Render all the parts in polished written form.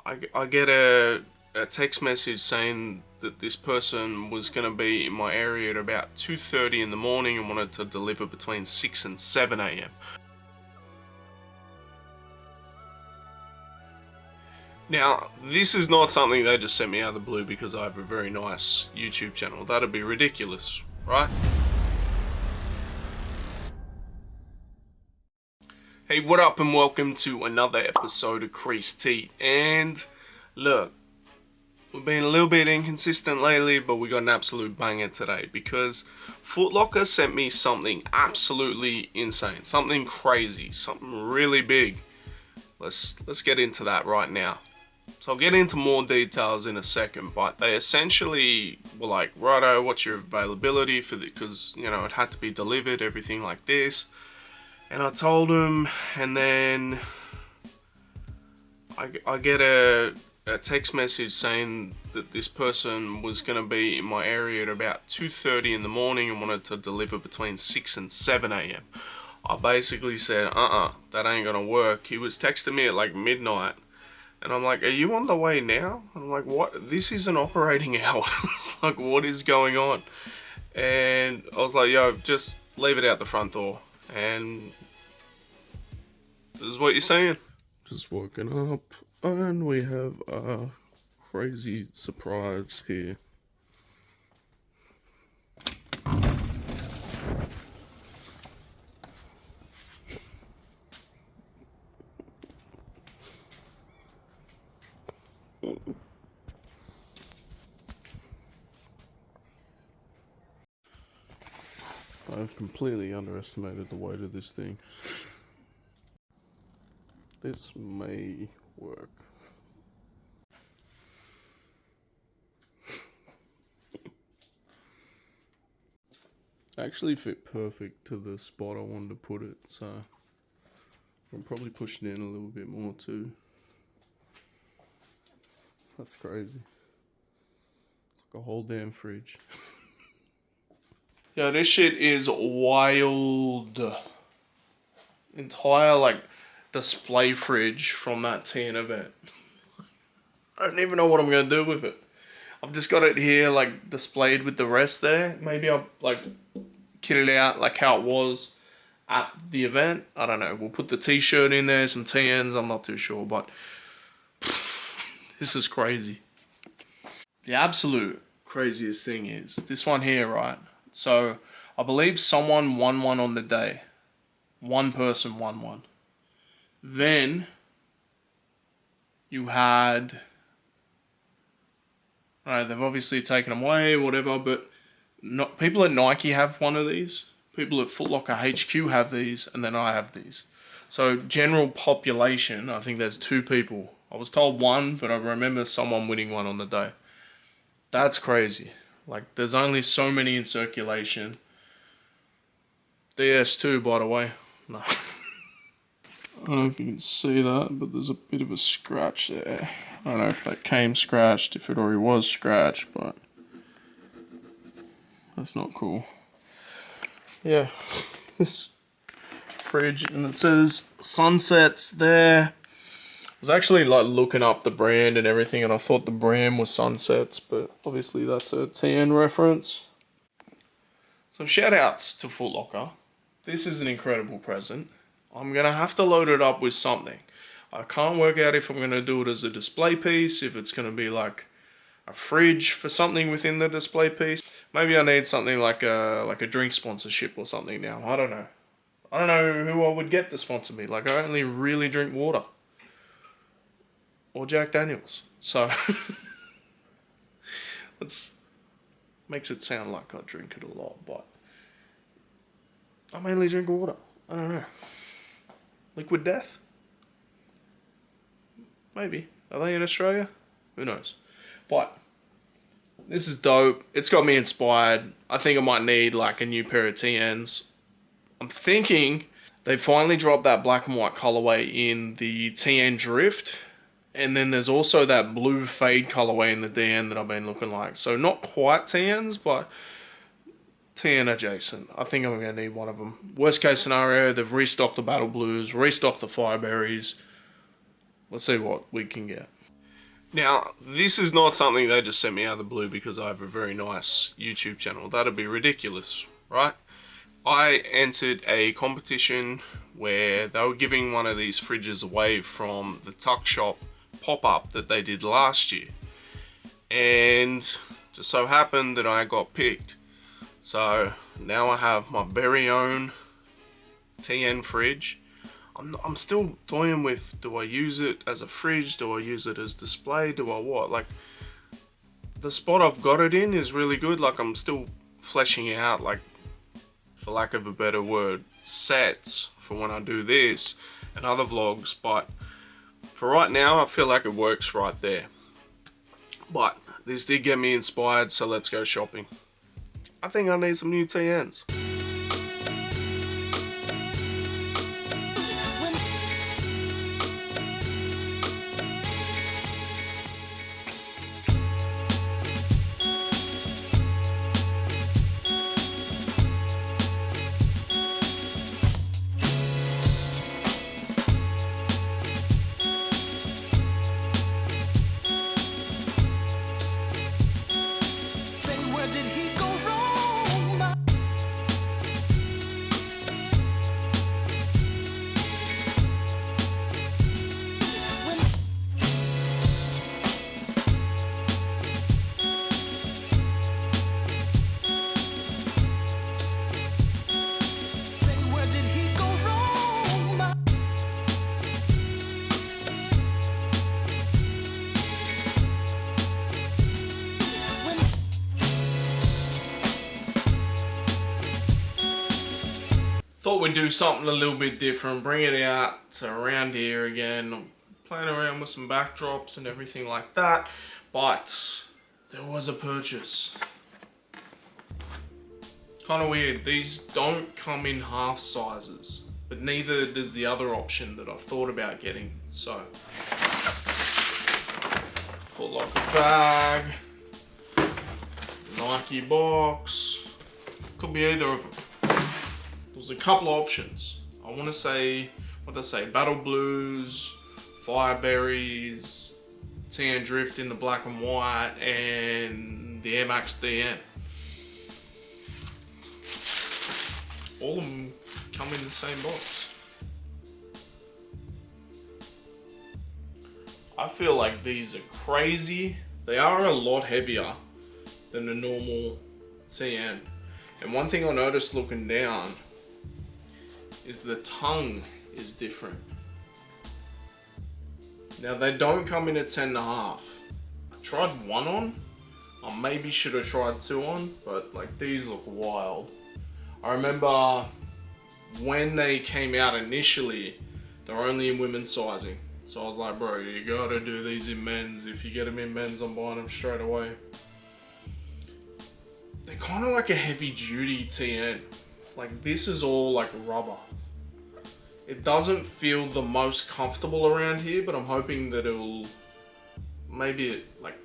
I get a text message saying that this person was going to be in my area at about 2:30 in the morning and wanted to deliver between 6 and 7 a.m. Now, this is not something they just sent me out of the blue because I have a very nice YouTube channel. That'd be ridiculous, right? Hey, what up and welcome to another episode of Creased. And look, we've been a little bit inconsistent lately, but we got an absolute banger today because Footlocker sent me something absolutely insane, something crazy, something really big. Let's get into that right now. So I'll get into more details in a second, but they essentially were like, righto, what's your availability for the, because, you know, it had to be delivered, everything like this. And I told them, and then I get a text message saying that this person was going to be in my area at about 2:30 in the morning and wanted to deliver between 6 and 7 a.m. I basically said, that ain't going to work. He was texting me at like midnight. And I'm like, are you on the way now? And I'm like, what? This isn't operating hours. Like, what is going on? And I was like, yo, just leave it out the front door. And this is what you're saying. Just woken up and we have a crazy surprise here. I've completely underestimated the weight of this thing. This may work. Actually fit perfect to the spot I wanted to put it, so I'm probably pushing in a little bit more too. That's crazy. It's like a whole damn fridge. Yeah, this shit is wild. Entire like display fridge from that TN event. I don't even know what I'm gonna do with it. I've just got it here like displayed with the rest there. Maybe I'll like kit it out like how it was at the event. I don't know. We'll put the t-shirt in there, some TNs, I'm not too sure, but this is crazy. The absolute craziest thing is this one here, right? So I believe someone won one on the day. One person won one. Then you had, alright, they've obviously taken them away, whatever, but not, people at Nike have one of these. People at Footlocker HQ have these, and then I have these. So general population, I think there's 2 people. I was told 1, but I remember someone winning one on the day. That's crazy. Like, there's only so many in circulation. DS2, by the way. No. I don't know if you can see that, but there's a bit of a scratch there. I don't know if that came scratched, if it already was scratched, but that's not cool. Yeah, this fridge, and it says Sunsets there. I was actually like looking up the brand and everything, and I thought the brand was Sunsets, but obviously that's a TN reference. So shout outs to Footlocker. This is an incredible present. I'm gonna have to load it up with something. I can't work out if I'm gonna do it as a display piece, if it's gonna be like a fridge for something within the display piece. Maybe I need something like a drink sponsorship or something now. I don't know. I don't know who I would get to sponsor me. Like, I only really drink water. Or Jack Daniels. So that's makes it sound like I drink it a lot, but I mainly drink water. I don't know. Liquid Death? Maybe. Are they in Australia? Who knows? But this is dope. It's got me inspired. I think I might need like a new pair of TNs. I'm thinking they finally dropped that black and white colorway in the TN Drift. And then there's also that blue fade colorway in the DN that I've been looking like. So not quite TNs, but TN adjacent. I think I'm going to need one of them. Worst case scenario, they've restocked the Battle Blues, restocked the Fireberries. Let's see what we can get. Now, this is not something they just sent me out of the blue because I have a very nice YouTube channel. That'd be ridiculous, right? I entered a competition where they were giving one of these fridges away from the Tuck Shop pop-up that they did last year. And just so happened that I got picked. So now I have my very own TN fridge. I'm still toying with, do I use it as a fridge? Do I use it as display? Do I what? Like, the spot I've got it in is really good. Like, I'm still fleshing out, like, for lack of a better word, sets for when I do this and other vlogs. But for right now, I feel like it works right there. But this did get me inspired, so let's go shopping. I think I need some new TNs. Thought we'd do something a little bit different, bring it out to around here again. I'm playing around with some backdrops and everything like that, but there was a purchase. Kind of weird, these don't come in half sizes, but neither does the other option that I've thought about getting. So, Footlocker bag, Nike box, could be either of them. There's a couple of options. I want to say, what did I say? Battle Blues, Fireberries, TN Drift in the black and white, and the Air Max DN. All of them come in the same box. I feel like these are crazy. They are a lot heavier than a normal TN. And one thing I noticed looking down is the tongue is different. Now they don't come in at 10.5. I tried one on. I maybe should have tried two on, but like these look wild. I remember when they came out initially, they were only in women's sizing. So I was like, bro, you gotta do these in men's. If you get them in men's, I'm buying them straight away. They're kind of like a heavy duty TN. Like this is all like rubber. It doesn't feel the most comfortable around here, but I'm hoping that it'll, maybe it like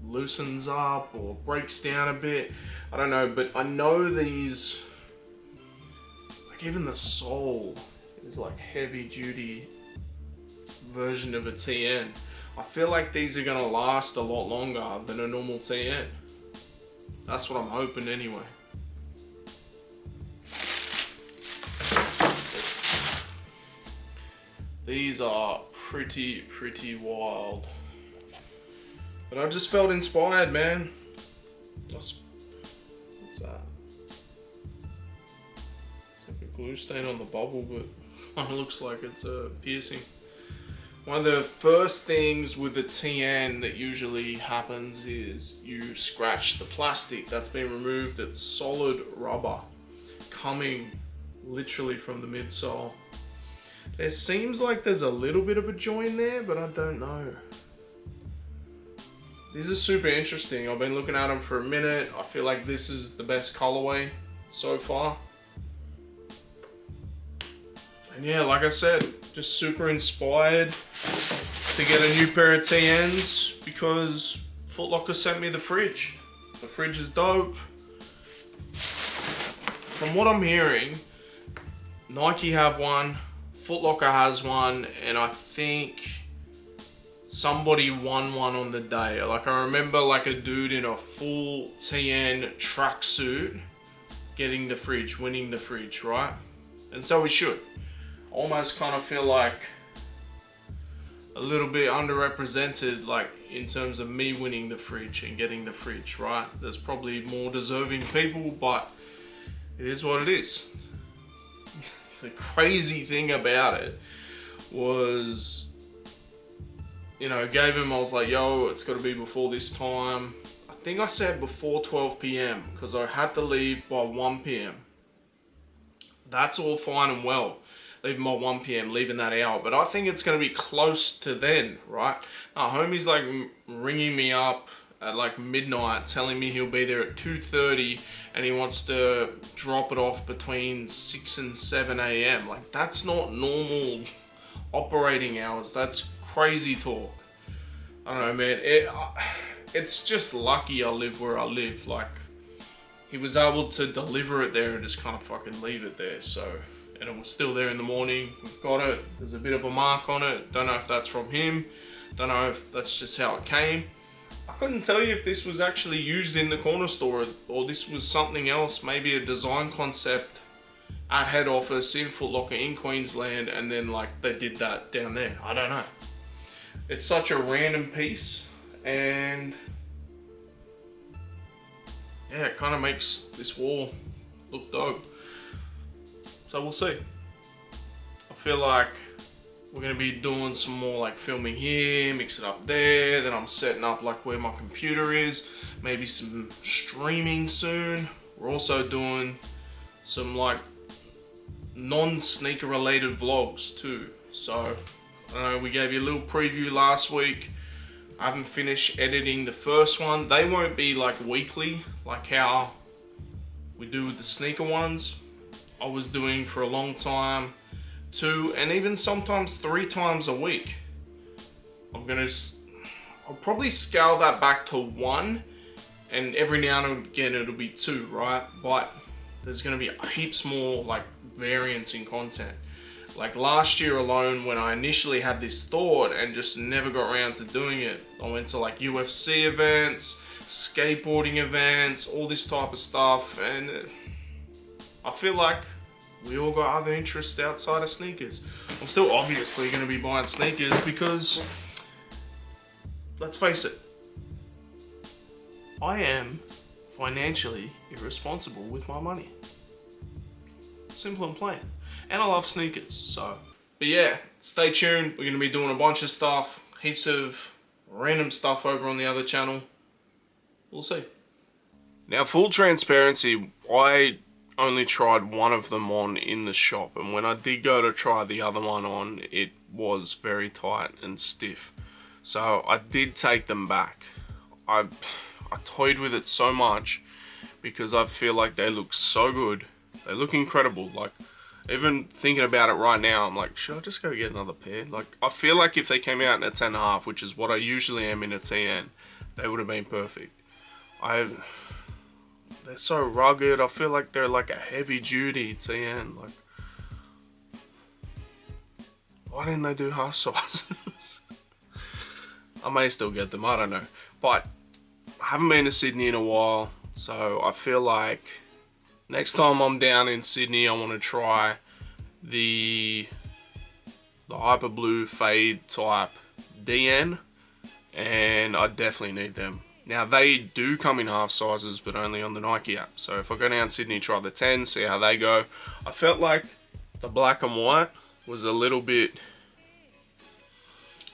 loosens up or breaks down a bit. I don't know, but I know these, like even the sole is like heavy duty version of a TN. I feel like these are gonna last a lot longer than a normal TN. That's what I'm hoping anyway. These are pretty wild. But I just felt inspired, man. What's that? It's like a glue stain on the bubble, but it looks like it's a piercing. One of the first things with the TN that usually happens is you scratch the plastic that's been removed. It's solid rubber coming literally from the midsole. There seems like there's a little bit of a join there, but I don't know. These are super interesting. I've been looking at them for a minute. I feel like this is the best colorway so far. And yeah, like I said, just super inspired to get a new pair of TNs because Footlocker sent me the fridge. The fridge is dope. From what I'm hearing, Nike have one, Footlocker has one, and I think somebody won one on the day. Like I remember like a dude in a full TN tracksuit getting the fridge, winning the fridge, right? And so we should. Almost kind of feel like a little bit underrepresented, like in terms of me winning the fridge and getting the fridge, right? There's probably more deserving people, but it is what it is. The crazy thing about it was, you know, gave him, I was like, yo, it's got to be before this time. I think I said before 12 p.m. because I had to leave by 1 p.m. That's all fine and well, leaving by 1 p.m, leaving that hour. But I think it's going to be close to then, right? Our homie's like ringing me up at like midnight, telling me he'll be there at 2:30 and he wants to drop it off between 6 and 7 a.m. Like, that's not normal operating hours. That's crazy talk. I don't know, man. It's just lucky I live where I live. Like, he was able to deliver it there and just kind of fucking leave it there. So, and it was still there in the morning. We've got it. There's a bit of a mark on it. Don't know if that's from him. Don't know if that's just how it came. I couldn't tell you if this was actually used in the corner store or this was something else. Maybe a design concept at head office in Footlocker in Queensland, and then like they did that down there. I don't know. It's such a random piece, and yeah, it kind of makes this wall look dope. So we'll see. I feel like we're gonna be doing some more like filming here, mix it up there. Then I'm setting up like where my computer is. Maybe some streaming soon. We're also doing some like non-sneaker related vlogs too. So I don't know, we gave you a little preview last week. I haven't finished editing the first one. They won't be like weekly, like how we do with the sneaker ones. I was doing for a long time, 2 and even sometimes 3 times a week. I'll probably scale that back to 1, and every now and again it'll be 2, right? But there's gonna be heaps more like variance in content. Like last year alone, when I initially had this thought and just never got around to doing it, I went to like UFC events, skateboarding events, all this type of stuff, and I feel like we all got other interests outside of sneakers. I'm still obviously going to be buying sneakers because, let's face it, I am financially irresponsible with my money. Simple and plain. And I love sneakers, so. But yeah, stay tuned. We're going to be doing a bunch of stuff, heaps of random stuff over on the other channel. We'll see. Now, full transparency, I only tried one of them on in the shop, and when I did go to try the other one on, it was very tight and stiff. So I did take them back. I toyed with it so much because I feel like they look so good. They look incredible. Like, even thinking about it right now, I'm like, should I just go get another pair? Like, I feel like if they came out in a 10.5, which is what I usually am in a TN, they would have been perfect. They're so rugged. I feel like they're like a heavy duty TN. Like, why didn't they do half sizes? I may still get them, I don't know. But I haven't been to Sydney in a while, so I feel like next time I'm down in Sydney, I want to try the Hyper Blue Fade type DN, and I definitely need them. Now, they do come in half sizes, but only on the Nike app. So if I go down Sydney, try the 10, see how they go. I felt like the black and white was a little bit,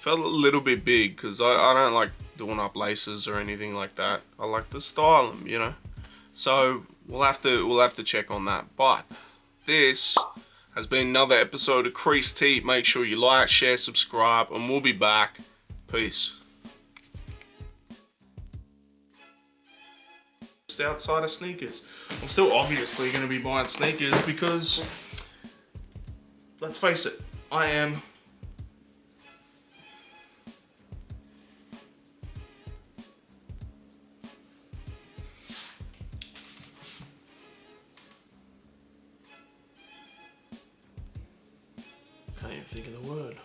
felt a little bit big, because I don't like doing up laces or anything like that. I like to style them, you know. So we'll have to check on that. But this has been another episode of Creased. Make sure you like, share, subscribe, and we'll be back. Peace. Outside of sneakers, I'm still obviously going to be buying sneakers because, let's face it, I am can't even think of the word.